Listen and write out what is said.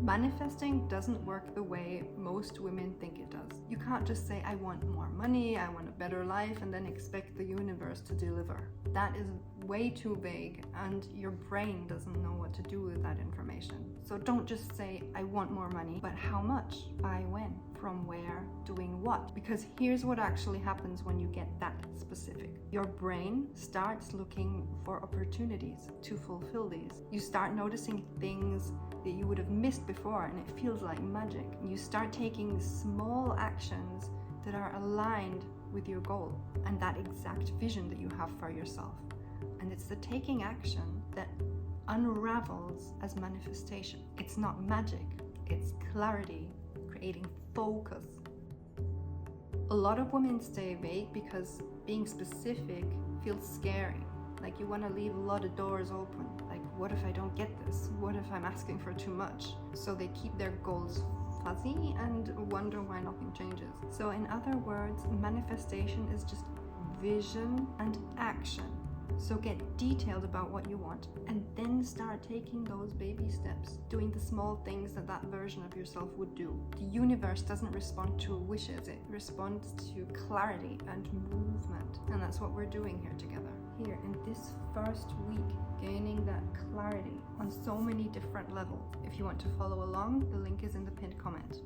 Manifesting doesn't work the way most women think it does. You can't just say, I want more money, I want a better life, and then expect the universe to deliver. That is way too vague, and your brain doesn't know what to do with that information. So don't just say, I want more money, but how much, by when, from where, doing what? Because here's what actually happens when you get that specific. Your brain starts looking for opportunities to fulfill these. You start noticing things that you would have missed before, and it feels like magic. You start taking small actions that are aligned with your goal and that exact vision that you have for yourself. And it's the taking action that unravels as manifestation. It's not magic, it's clarity, creating focus. A lot of women stay vague because being specific feels scary. Like you want to leave a lot of doors open. Like, what if I don't get this? What if I'm asking for too much? So they keep their goals fuzzy and wonder why nothing changes. So in other words, manifestation is just vision and action. So get detailed about what you want and then start taking those baby steps, doing the small things that that version of yourself would do. The universe doesn't respond to wishes, it responds to clarity and movement. And that's what we're doing here together. Here in this first week, gaining that clarity on so many different levels. If you want to follow along, the link is in the pinned comment.